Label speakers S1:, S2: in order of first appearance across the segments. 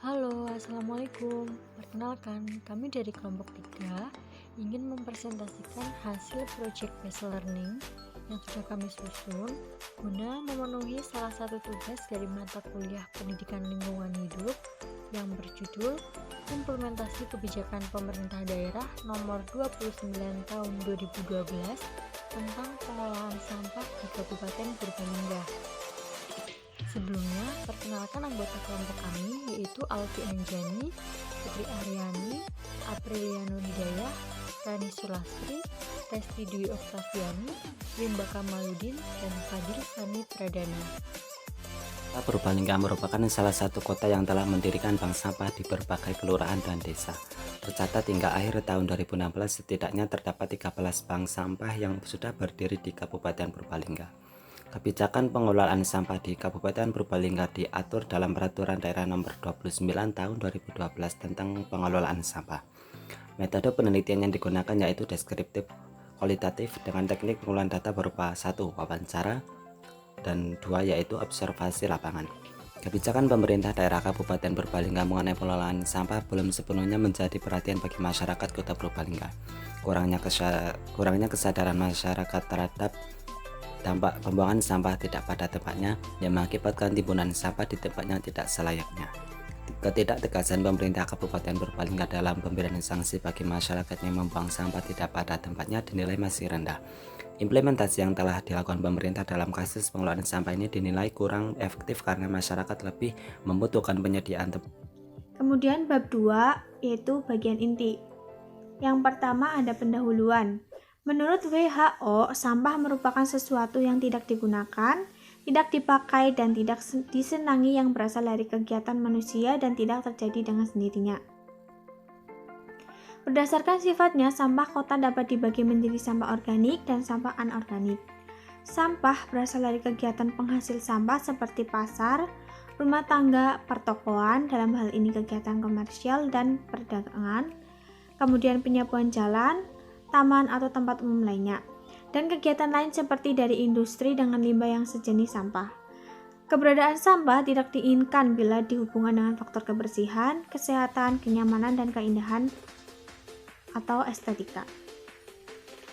S1: Halo, Assalamualaikum. Perkenalkan, kami dari kelompok 3 ingin mempresentasikan hasil project based learning yang sudah kami susun guna memenuhi salah satu tugas dari mata kuliah Pendidikan Lingkungan Hidup yang berjudul Implementasi Kebijakan Pemerintah Daerah Nomor 29 Tahun 2012 tentang pengelolaan sampah di Kabupaten Purbalingga. Sebelumnya, perkenalkan anggota kelompok kami yaitu Alfi Anjani, Putri Aryani, Apriliano Hidayah, Rani Sulastri, Resti Dwi Oktaviani, Limba Kamaludin, dan Fadil Sani Pradana.
S2: Purbalingga merupakan salah satu kota yang telah mendirikan bank sampah di berbagai kelurahan dan desa. Tercatat hingga akhir tahun 2016 setidaknya terdapat 13 bank sampah yang sudah berdiri di Kabupaten Purbalingga. Kebijakan pengelolaan sampah di Kabupaten Purbalingga diatur dalam Peraturan Daerah Nomor 29 Tahun 2012 tentang pengelolaan sampah. Metode penelitian yang digunakan yaitu deskriptif kualitatif dengan teknik pengumpulan data berupa 1. Wawancara, dan 2. Yaitu observasi lapangan. Kebijakan pemerintah daerah Kabupaten Purbalingga mengenai pengelolaan sampah belum sepenuhnya menjadi perhatian bagi masyarakat Kota Purbalingga. Kurangnya kesadaran masyarakat terhadap dampak pembuangan sampah tidak pada tempatnya yang mengakibatkan timbunan sampah di tempat yang tidak selayaknya. Ketidaktegasan pemerintah Kabupaten Purbalingga dalam pemberian sanksi bagi masyarakat yang membuang sampah tidak pada tempatnya dinilai masih rendah. Implementasi yang telah dilakukan pemerintah dalam kasus pengelolaan sampah ini dinilai kurang efektif karena masyarakat lebih membutuhkan penyediaan tempat.
S3: Kemudian bab 2 yaitu bagian inti. Yang pertama ada pendahuluan. Menurut WHO, sampah merupakan sesuatu yang tidak digunakan, tidak dipakai, dan tidak disenangi yang berasal dari kegiatan manusia dan tidak terjadi dengan sendirinya. Berdasarkan sifatnya, sampah kota dapat dibagi menjadi sampah organik dan sampah anorganik. Sampah berasal dari kegiatan penghasil sampah seperti pasar, rumah tangga, pertokoan, dalam hal ini kegiatan komersial dan perdagangan, kemudian penyapuan jalan, taman atau tempat umum lainnya, dan kegiatan lain seperti dari industri dengan limbah yang sejenis sampah. Keberadaan sampah tidak diinginkan bila dihubungkan dengan faktor kebersihan, kesehatan, kenyamanan, dan keindahan atau estetika.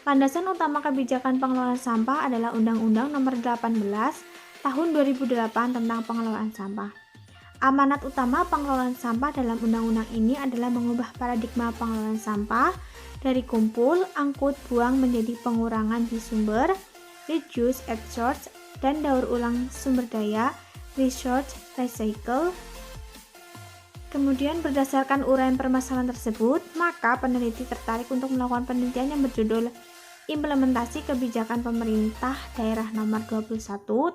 S3: Landasan utama kebijakan pengelolaan sampah adalah Undang-Undang Nomor 18 Tahun 2008 tentang pengelolaan sampah. Amanat utama pengelolaan sampah dalam undang-undang ini adalah mengubah paradigma pengelolaan sampah dari kumpul, angkut, buang menjadi pengurangan di sumber, reduce at source, dan daur ulang sumber daya, resource, recycle. Kemudian berdasarkan uraian permasalahan tersebut, maka peneliti tertarik untuk melakukan penelitian yang berjudul Implementasi Kebijakan Pemerintah Daerah Nomor 21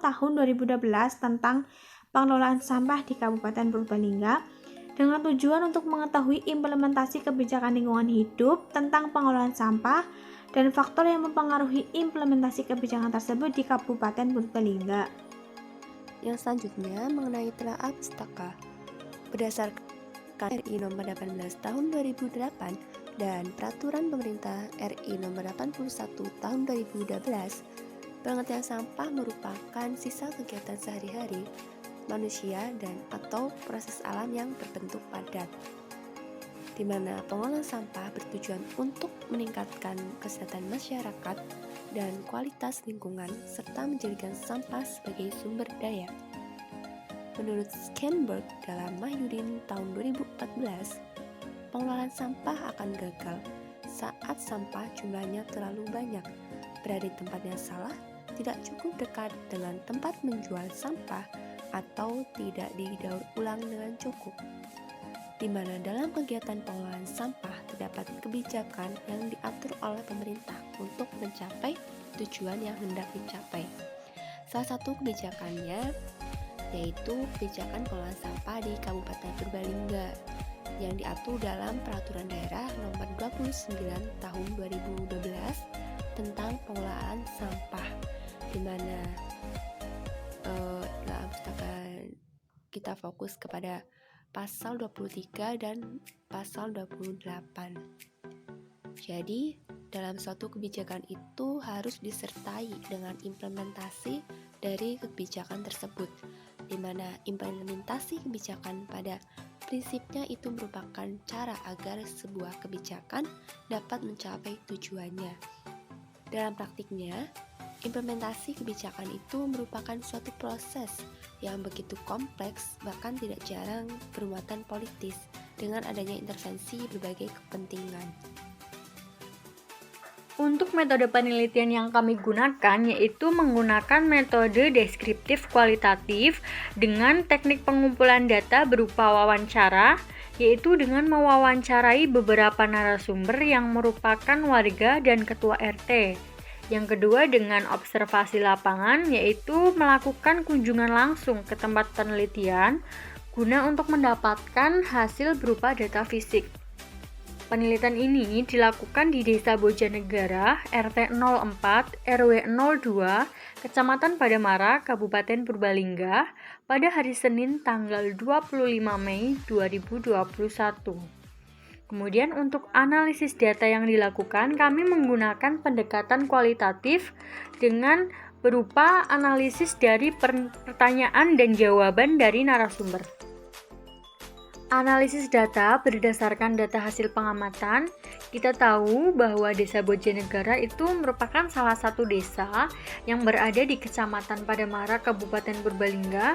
S3: Tahun 2012 tentang pengelolaan sampah di Kabupaten Purbalingga dengan tujuan untuk mengetahui implementasi kebijakan lingkungan hidup tentang pengelolaan sampah dan faktor yang mempengaruhi implementasi kebijakan tersebut di Kabupaten Purbalingga.
S4: Yang selanjutnya mengenai telaah pustaka. Berdasarkan RI Nomor 18 Tahun 2008 dan Peraturan Pemerintah RI Nomor 81 Tahun 2012, pengertian sampah merupakan sisa kegiatan sehari-hari manusia dan atau proses alam yang berbentuk padat, di mana pengelolaan sampah bertujuan untuk meningkatkan kesehatan masyarakat dan kualitas lingkungan serta menjadikan sampah sebagai sumber daya. Menurut Skenberg dalam Mahyudin tahun 2014, pengelolaan sampah akan gagal saat sampah jumlahnya terlalu banyak, berada di tempat yang salah, tidak cukup dekat dengan tempat menjual sampah, atau tidak didaur ulang dengan cukup, di mana dalam kegiatan pengelolaan sampah terdapat kebijakan yang diatur oleh pemerintah untuk mencapai tujuan yang hendak dicapai. Salah satu kebijakannya yaitu kebijakan pengelolaan sampah di Kabupaten Purbalingga yang diatur dalam Peraturan Daerah Nomor 29 Tahun 2012 tentang pengelolaan sampah, di mana dalam pustaka kita fokus kepada pasal 23 dan pasal 28. Jadi, dalam suatu kebijakan itu harus disertai dengan implementasi dari kebijakan tersebut. di mana implementasi kebijakan pada prinsipnya itu merupakan cara agar sebuah kebijakan dapat mencapai tujuannya. Dalam praktiknya, implementasi kebijakan itu merupakan suatu proses yang begitu kompleks, bahkan tidak jarang bermuatan politis dengan adanya intervensi berbagai kepentingan.
S1: Untuk metode penelitian yang kami gunakan yaitu menggunakan metode deskriptif kualitatif dengan teknik pengumpulan data berupa wawancara, yaitu dengan mewawancarai beberapa narasumber yang merupakan warga dan ketua RT. Yang kedua dengan observasi lapangan, yaitu melakukan kunjungan langsung ke tempat penelitian guna untuk mendapatkan hasil berupa data fisik. Penelitian ini dilakukan di Desa Bojanegara, RT 04, RW 02, Kecamatan Padamara, Kabupaten Purbalingga, pada hari Senin tanggal 25 Mei 2021. Kemudian untuk analisis data yang dilakukan, kami menggunakan pendekatan kualitatif dengan berupa analisis dari pertanyaan dan jawaban dari narasumber. Analisis data berdasarkan data hasil pengamatan, kita tahu bahwa Desa Bojanegara itu merupakan salah satu desa yang berada di Kecamatan Padamara, Kabupaten Purbalingga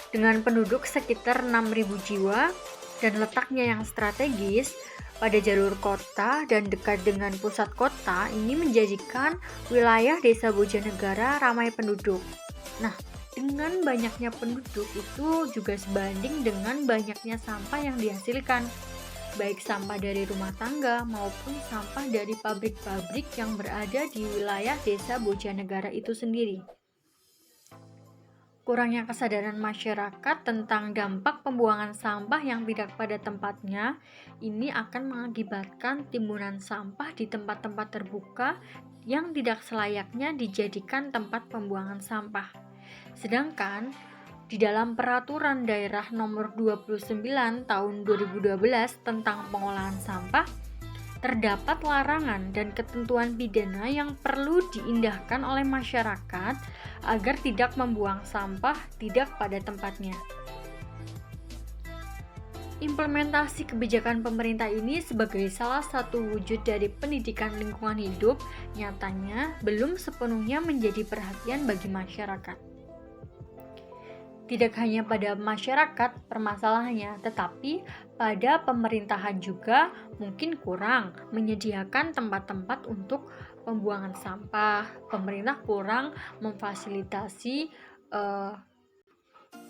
S1: dengan penduduk sekitar 6.000 jiwa dan letaknya yang strategis pada jalur kota dan dekat dengan pusat kota. Ini menjadikan wilayah Desa Bojanegara ramai penduduk. Nah, dengan banyaknya penduduk itu juga sebanding dengan banyaknya sampah yang dihasilkan, baik sampah dari rumah tangga maupun sampah dari pabrik-pabrik yang berada di wilayah Desa Bojanegara itu sendiri. Kurangnya kesadaran masyarakat tentang dampak pembuangan sampah yang tidak pada tempatnya, ini akan mengakibatkan timbunan sampah di tempat-tempat terbuka yang tidak selayaknya dijadikan tempat pembuangan sampah. Sedangkan di dalam Peraturan Daerah Nomor 29 Tahun 2012 tentang pengolahan sampah, terdapat larangan dan ketentuan pidana yang perlu diindahkan oleh masyarakat agar tidak membuang sampah tidak pada tempatnya. Implementasi kebijakan pemerintah ini sebagai salah satu wujud dari pendidikan lingkungan hidup nyatanya belum sepenuhnya menjadi perhatian bagi masyarakat. Tidak hanya pada masyarakat permasalahannya, tetapi pada pemerintahan juga mungkin kurang menyediakan tempat-tempat untuk pembuangan sampah. Pemerintah kurang memfasilitasi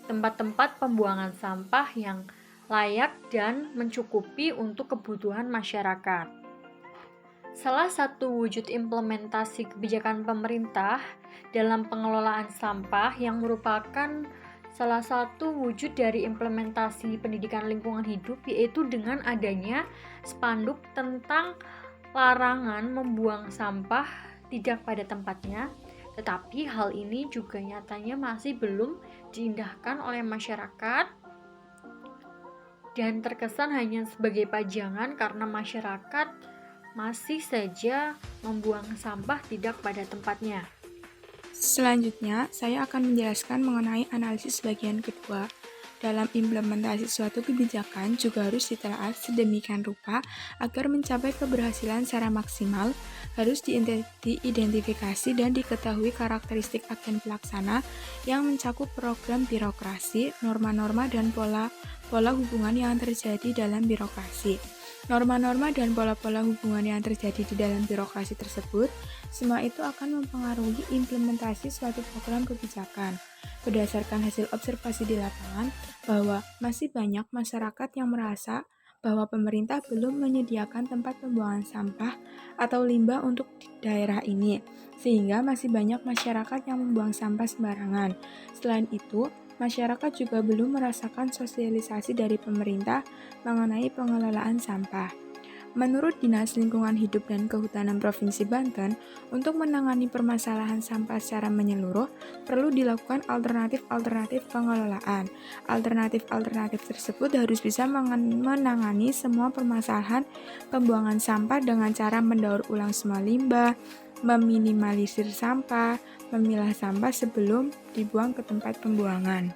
S1: tempat-tempat pembuangan sampah yang layak dan mencukupi untuk kebutuhan masyarakat. Salah satu wujud implementasi kebijakan pemerintah dalam pengelolaan sampah yang merupakan salah satu wujud dari implementasi pendidikan lingkungan hidup yaitu dengan adanya spanduk tentang larangan membuang sampah tidak pada tempatnya, tetapi hal ini juga nyatanya masih belum diindahkan oleh masyarakat dan terkesan hanya sebagai pajangan karena masyarakat masih saja membuang sampah tidak pada tempatnya.
S5: Selanjutnya, saya akan menjelaskan mengenai analisis bagian kedua. Dalam implementasi suatu kebijakan juga harus ditelaah sedemikian rupa agar mencapai keberhasilan secara maksimal, harus diidentifikasi dan diketahui karakteristik agen pelaksana yang mencakup program birokrasi, norma-norma dan pola hubungan yang terjadi dalam birokrasi. Norma-norma dan pola-pola hubungan yang terjadi di dalam birokrasi tersebut, semua itu akan mempengaruhi implementasi suatu program kebijakan. Berdasarkan hasil observasi di lapangan, bahwa masih banyak masyarakat yang merasa bahwa pemerintah belum menyediakan tempat pembuangan sampah atau limbah untuk daerah ini, sehingga masih banyak masyarakat yang membuang sampah sembarangan. Selain itu, masyarakat juga belum merasakan sosialisasi dari pemerintah mengenai pengelolaan sampah. Menurut Dinas Lingkungan Hidup dan Kehutanan Provinsi Banten, untuk menangani permasalahan sampah secara menyeluruh, perlu dilakukan alternatif-alternatif pengelolaan. Alternatif-alternatif tersebut harus bisa menangani semua permasalahan pembuangan sampah dengan cara mendaur ulang semua limbah, meminimalisir sampah, memilah sampah sebelum dibuang ke tempat pembuangan.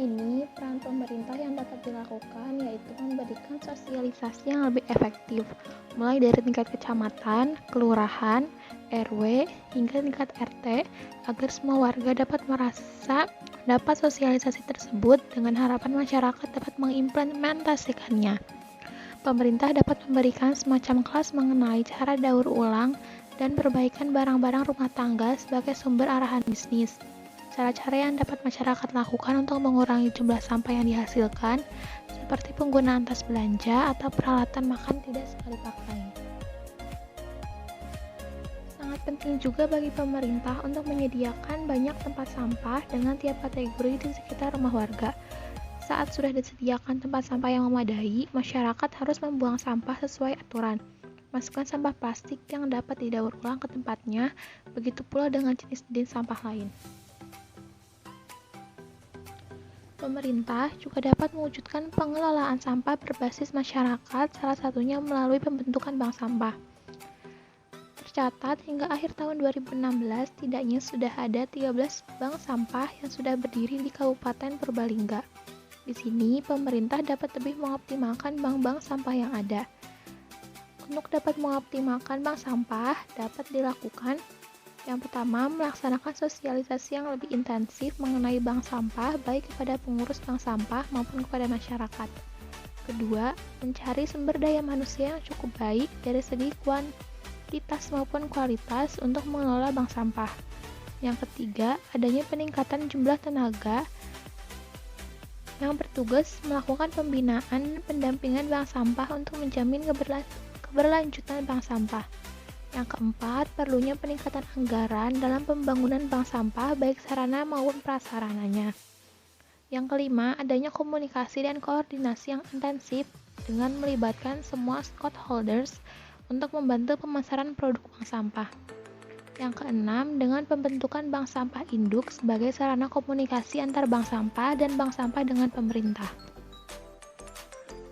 S3: ini, peran pemerintah yang dapat dilakukan yaitu memberikan sosialisasi yang lebih efektif, mulai dari tingkat kecamatan, kelurahan, RW, hingga tingkat RT, agar semua warga dapat sosialisasi tersebut dengan harapan masyarakat dapat mengimplementasikannya. Pemerintah dapat memberikan semacam kelas mengenai cara daur ulang dan perbaikan barang-barang rumah tangga sebagai sumber arahan bisnis. Cara-cara yang dapat masyarakat lakukan untuk mengurangi jumlah sampah yang dihasilkan, seperti penggunaan tas belanja atau peralatan makan tidak sekali pakai. Sangat penting juga bagi pemerintah untuk menyediakan banyak tempat sampah dengan tiap kategori di sekitar rumah warga. Saat sudah disediakan tempat sampah yang memadai, masyarakat harus membuang sampah sesuai aturan. Masukkan sampah plastik yang dapat didaur ulang ke tempatnya, begitu pula dengan jenis-jenis sampah lain. Pemerintah juga dapat mewujudkan pengelolaan sampah berbasis masyarakat, salah satunya melalui pembentukan bank sampah. Tercatat hingga akhir tahun 2016, setidaknya sudah ada 13 bank sampah yang sudah berdiri di Kabupaten Purbalingga. Di sini, pemerintah dapat lebih mengoptimalkan bank-bank sampah yang ada. Untuk dapat mengoptimalkan bank sampah, dapat dilakukan yang pertama, melaksanakan sosialisasi yang lebih intensif mengenai bank sampah baik kepada pengurus bank sampah maupun kepada masyarakat. Kedua, mencari sumber daya manusia yang cukup baik dari segi kuantitas maupun kualitas untuk mengelola bank sampah. Yang ketiga, adanya peningkatan jumlah tenaga yang bertugas melakukan pembinaan pendampingan bank sampah untuk menjamin keberlanjutan bank sampah. Yang keempat, perlunya peningkatan anggaran dalam pembangunan bank sampah baik sarana maupun prasarananya. Yang kelima, adanya komunikasi dan koordinasi yang intensif dengan melibatkan semua stakeholders untuk membantu pemasaran produk bank sampah. Yang keenam, dengan pembentukan bank sampah induk sebagai sarana komunikasi antar bank sampah dan bank sampah dengan pemerintah.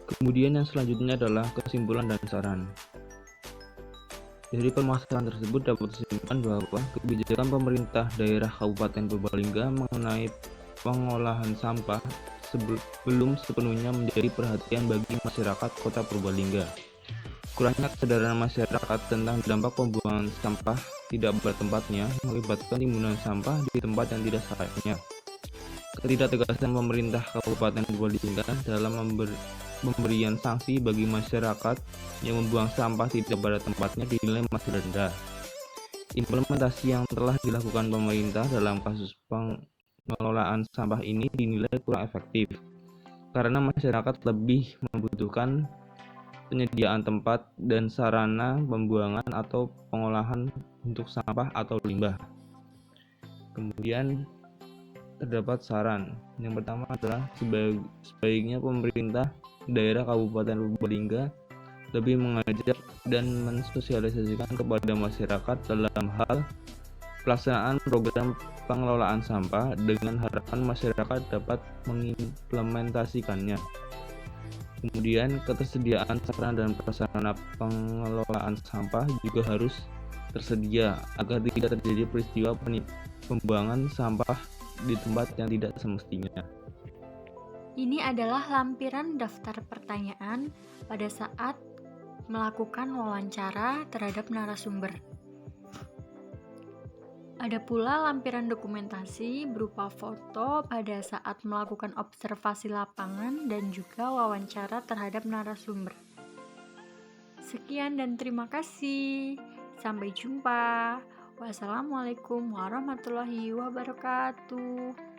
S6: Kemudian yang selanjutnya adalah kesimpulan dan saran. Dari permasalahan tersebut dapat disimpulkan bahwa kebijakan pemerintah daerah Kabupaten Purbalingga mengenai pengolahan sampah belum sepenuhnya menjadi perhatian bagi masyarakat Kota Purbalingga. Kurangnya kesadaran masyarakat tentang dampak pembuangan sampah tidak pada tempatnya mengakibatkan timbunan sampah di tempat yang tidak selayaknya. Ketidaktegasan pemerintah Kabupaten Purbalingga dalam pemberian sanksi bagi masyarakat yang membuang sampah tidak pada tempatnya dinilai masih rendah. Implementasi yang telah dilakukan pemerintah dalam kasus pengelolaan sampah ini dinilai kurang efektif karena masyarakat lebih membutuhkan penyediaan tempat dan sarana pembuangan atau pengolahan untuk sampah atau limbah. Kemudian terdapat saran. Yang pertama adalah sebaiknya pemerintah daerah Kabupaten Purbalingga lebih mengajak dan mensosialisasikan kepada masyarakat dalam hal pelaksanaan program pengelolaan sampah dengan harapan masyarakat dapat mengimplementasikannya. Kemudian ketersediaan sarana dan prasarana pengelolaan sampah juga harus tersedia agar tidak terjadi peristiwa pembuangan sampah di tempat yang tidak semestinya.
S1: Ini adalah lampiran daftar pertanyaan pada saat melakukan wawancara terhadap narasumber. Ada pula lampiran dokumentasi berupa foto pada saat melakukan observasi lapangan dan juga wawancara terhadap narasumber. Sekian dan terima kasih. Sampai jumpa. Wassalamualaikum warahmatullahi wabarakatuh.